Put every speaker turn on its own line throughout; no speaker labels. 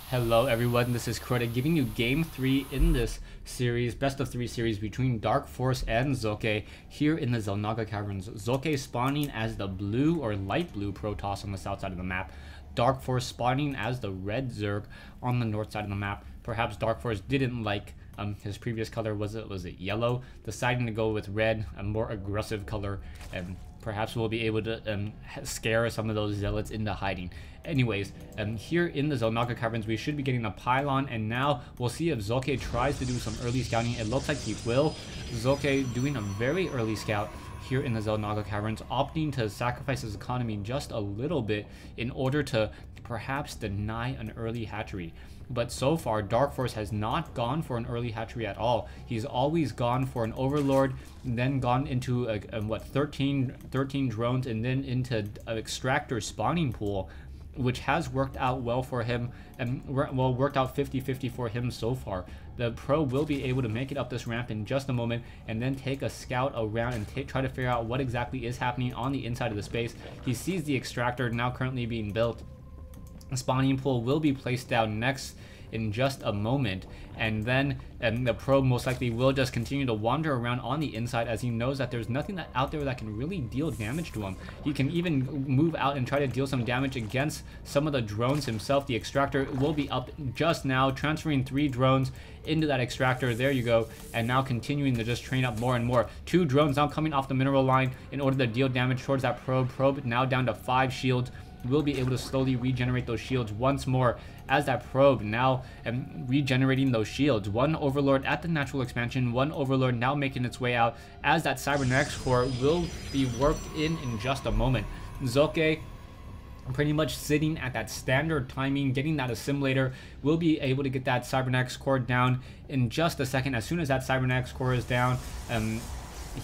Hello everyone, this is Crota giving you game 3 in this series, best of 3 series between DarkForce and Socke here in the Xel'Naga Caverns. Socke spawning as the blue or light blue Protoss on the south side of the map. DarkForce spawning as the red Zerg on the north side of the map. Perhaps DarkForce didn't like his previous color, was it yellow? Deciding to go with red, a more aggressive color, and perhaps we'll be able to scare some of those zealots into hiding. Anyways, here in the Xel'Naga Caverns, we should be getting a pylon, and now we'll see if Socke tries to do some early scouting. It looks like he will. Socke doing a very early scout here in the Xel'Naga Caverns, opting to sacrifice his economy just a little bit in order to perhaps deny an early hatchery. But so far, DarkForce has not gone for an early hatchery at all. He's always gone for an Overlord, then gone into a 13 drones, and then into an extractor spawning pool, which has worked out well for him, and worked out 50-50 for him so far. The pro will be able to make it up this ramp in just a moment, and then take a scout around and try to figure out what exactly is happening on the inside of the space. He sees the extractor now currently being built. A spawning pool will be placed down next in just a moment, and then the probe most likely will just continue to wander around on the inside, as he knows that there's nothing out there that can really deal damage to him. He can even move out and try to deal some damage against some of the drones himself. The extractor will be up just now, transferring 3 drones into that extractor. There you go, and now continuing to just train up more and more. 2 drones now coming off the mineral line in order to deal damage towards that probe. Probe now down to 5 shields. Will be able to slowly regenerate those shields once more as that probe now regenerating those shields. 1 Overlord at the natural expansion, 1 Overlord now making its way out as that Cybernetics core will be worked in just a moment. Socke pretty much sitting at that standard timing, getting that assimilator, will be able to get that Cybernetics core down in just a second. As soon as that Cybernetics core is down,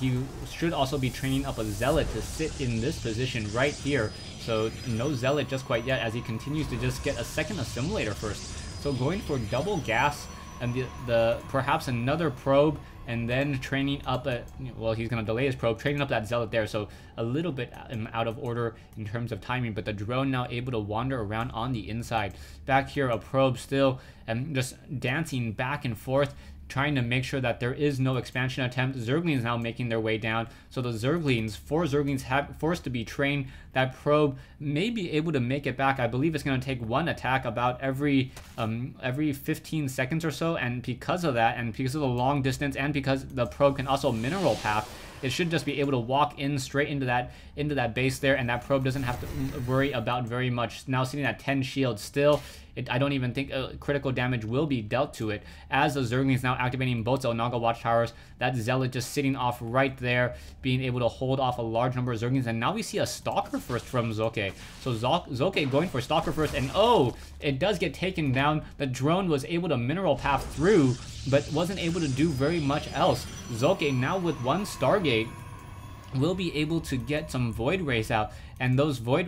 he should also be training up a Zealot to sit in this position right here. So no Zealot just quite yet, as he continues to just get a second assimilator first. So going for double gas and the perhaps another probe, and then training up well, he's going to delay his probe, training up that Zealot there. So a little bit out of order in terms of timing, but the drone now able to wander around on the inside. Back here, a probe still just dancing back and forth, trying to make sure that there is no expansion attempt. Zerglings now making their way down. So the Zerglings, 4 Zerglings have forced to be trained. That probe may be able to make it back. I believe it's going to take 1 attack about every 15 seconds or so. And because of that, and because of the long distance, and because the probe can also mineral path, it should just be able to walk in straight into that base there, and that probe doesn't have to worry about very much. Now sitting at 10 shields still. I don't even think critical damage will be dealt to it, as the Zerglings now activating both Xel'Naga watchtowers. That Zealot just sitting off right there, being able to hold off a large number of Zerglings. And now we see a Stalker first from Socke. So Socke going for Stalker first, and oh, it does get taken down. The drone was able to mineral path through, but wasn't able to do very much else. Socke now with 1 Stargate will be able to get some Void Rays out, and those Void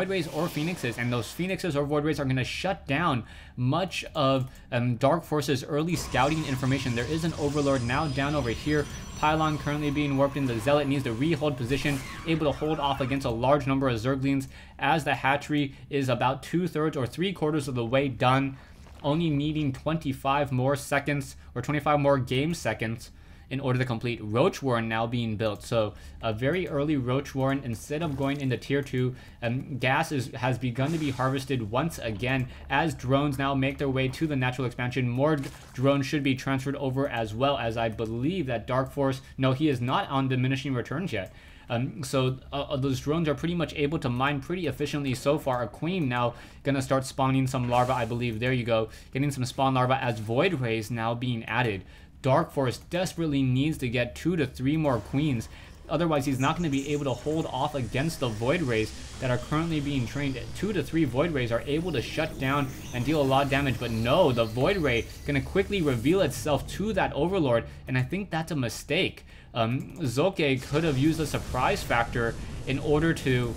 Rays or Phoenixes, and those Phoenixes or Void Rays are going to shut down much of DarkForce's early scouting information. There is an Overlord now down over here. Pylon currently being warped in. The Zealot needs to re-hold position, able to hold off against a large number of Zerglings, as the hatchery is about 2/3 or 3/4 of the way done, only needing 25 more seconds or 25 more game seconds in order to complete. Roach Warren now being built. So a very early Roach Warren, instead of going into tier 2, gas has begun to be harvested once again, as drones now make their way to the natural expansion. More drones should be transferred over, as well as I believe that DarkForce, no, he is not on diminishing returns yet. So those drones are pretty much able to mine pretty efficiently so far. A Queen now gonna start spawning some larvae, I believe. There you go, getting some spawn larvae, as Void Rays now being added. DarkForce desperately needs to get 2 to 3 more Queens. Otherwise, he's not going to be able to hold off against the Void Rays that are currently being trained. 2 to 3 Void Rays are able to shut down and deal a lot of damage. But no, the Void Ray going to quickly reveal itself to that Overlord, and I think that's a mistake. Socke could have used a surprise factor in order to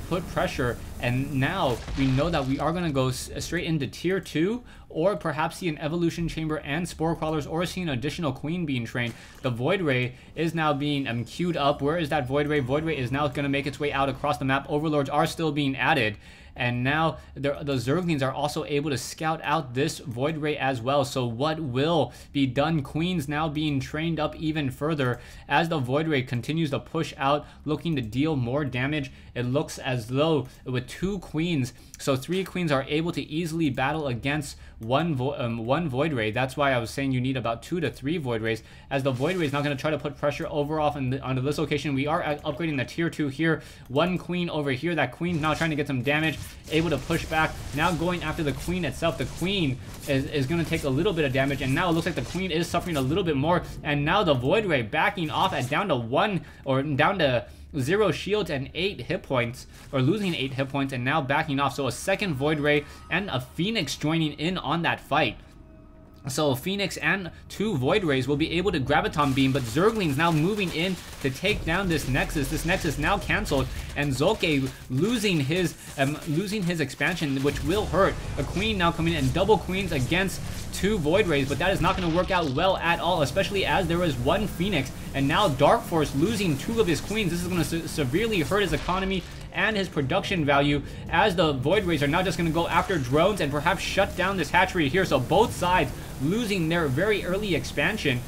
put pressure And now we know that we are going to go straight into tier 2, or perhaps see an evolution chamber and spore crawlers, or see an additional queen being trained. The Void Ray is now being queued up. Where is that Void Ray? Void Ray is now going to make its way out across the map. Overlords are still being added. And now the Zerglings are also able to scout out this Void Ray as well. So what will be done? Queens now being trained up even further as the Void Ray continues to push out, looking to deal more damage. It looks as though with 2 queens, so 3 queens are able to easily battle against one Void Ray. That's why I was saying you need about 2 to 3 Void Rays, as the Void Ray is now going to try to put pressure overall onto this location. We are upgrading the tier 2 here. 1 queen over here. That queen's now trying to get some damage, able to push back. Now going after the queen itself. The queen is going to take a little bit of damage, and now it looks like the queen is suffering a little bit more. And now the Void Ray backing off at down to 1, or down to 0 shields and 8 hit points, or losing 8 hit points, and now backing off. So a second Void Ray and a Phoenix joining in on that fight. So Phoenix and 2 Void Rays will be able to Graviton Beam, but Zerglings now moving in to take down this Nexus. This Nexus now cancelled, and Socke losing his expansion, which will hurt. A Queen now coming in, and double Queens against 2 Void Rays, but that is not going to work out well at all, especially as there is 1 Phoenix, and now DarkForce losing 2 of his Queens. This is going to severely hurt his economy and his production value, as the Void Rays are now just going to go after drones and perhaps shut down this hatchery here. So both sides losing their very early expansion,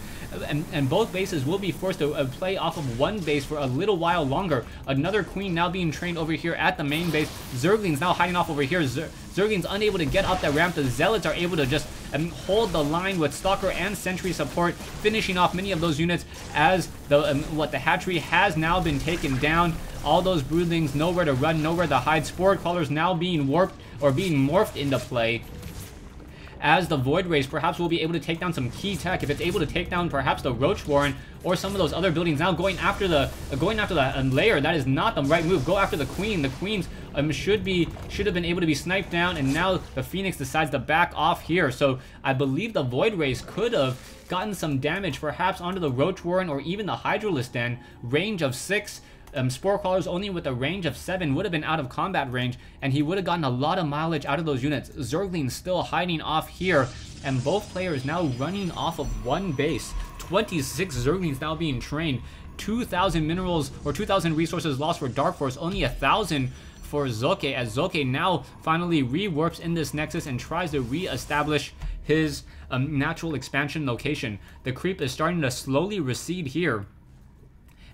and both bases will be forced to play off of 1 base for a little while longer. Another queen now being trained over here at the main base. Zerglings now hiding off over here. Zerglings unable to get up the ramp. The Zealots are able to just hold the line with Stalker and Sentry support, finishing off many of those units, as the hatchery has now been taken down. All those broodlings nowhere to run, nowhere to hide. Spore Crawlers now being warped, or being morphed into play, as the Void Rays perhaps will be able to take down some key tech. If it's able to take down perhaps the Roach Warren or some of those other buildings. Now going after the lair, that is not the right move. Go after the Queen. The Queens should have been able to be sniped down, and now the Phoenix decides to back off here. So I believe the Void Rays could have gotten some damage perhaps onto the Roach Warren or even the Hydralisk Den. Range of 6. Spore Crawlers only with a range of 7 would have been out of combat range, and he would have gotten a lot of mileage out of those units. Zerglings still hiding off here, and both players now running off of 1 base. 26 Zerglings now being trained. 2,000 minerals, or 2,000 resources lost for DarkForce, only 1,000 for Socke, as Socke now finally rewarps in this Nexus and tries to re-establish his natural expansion location. The creep is starting to slowly recede here,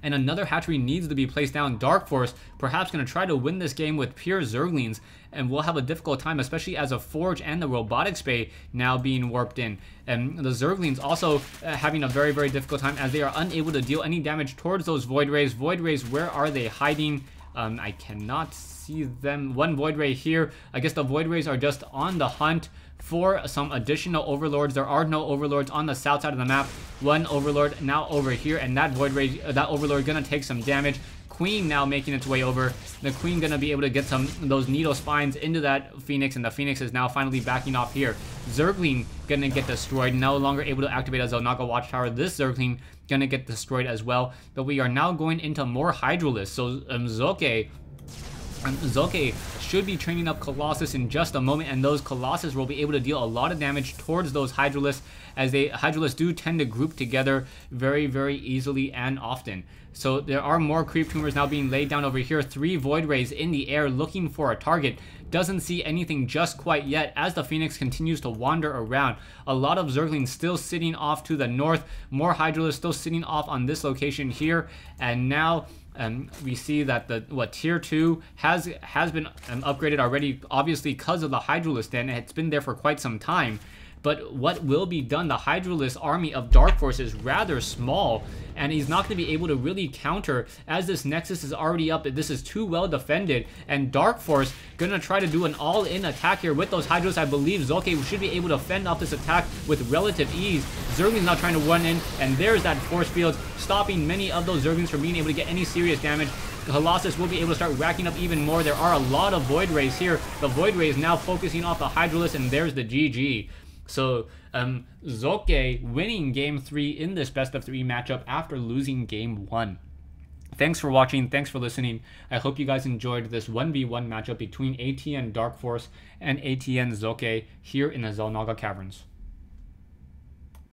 and another hatchery needs to be placed down. DarkForce perhaps going to try to win this game with pure Zerglings, and will have a difficult time, especially as a Forge and the Robotics Bay now being warped in. And the Zerglings also having a very, very difficult time, as they are unable to deal any damage towards those Void Rays. Void Rays, where are they hiding? I cannot see them. 1 Void Ray here. I guess the Void Rays are just on the hunt for some additional Overlords. There are no Overlords on the south side of the map. 1 Overlord now over here, and that Void Ray, that Overlord gonna take some damage. Queen now making its way over. The Queen gonna be able to get some of those needle spines into that Phoenix, and the Phoenix is now finally backing off here. Zergling gonna get destroyed, no longer able to activate a Xel'Naga Watchtower. This Zergling gonna get destroyed as well. But we are now going into more Hydralisks. So Socke should be training up Colossus in just a moment, and those Colossus will be able to deal a lot of damage towards those Hydralisks, as Hydralisks do tend to group together very, very easily and often. So there are more creep tumors now being laid down over here. 3 Void Rays in the air looking for a target. Doesn't see anything just quite yet, as the Phoenix continues to wander around. A lot of Zerglings still sitting off to the north. More Hydralisks still sitting off on this location here. And now we see that the tier 2 has been upgraded already, obviously because of the Hydralisk Den. It's been there for quite some time. But what will be done? The Hydralisk army of DarkForce is rather small, and he's not going to be able to really counter, as this Nexus is already up. This is too well defended, and DarkForce gonna try to do an all-in attack here with those Hydralisks. I believe Socke should be able to fend off this attack with relative ease. Zerglings now trying to run in, and there's that force field, stopping many of those Zerglings from being able to get any serious damage. Colossus will be able to start racking up even more. There are a lot of Void Rays here. The Void Ray is now focusing off the Hydralisk, and there's the GG. So Socke winning game 3 in this best of 3 matchup after losing game 1. Thanks for watching. Thanks for listening. I hope you guys enjoyed this 1v1 matchup between ATN DarkForce and ATN Socke here in the Xel'Naga Caverns.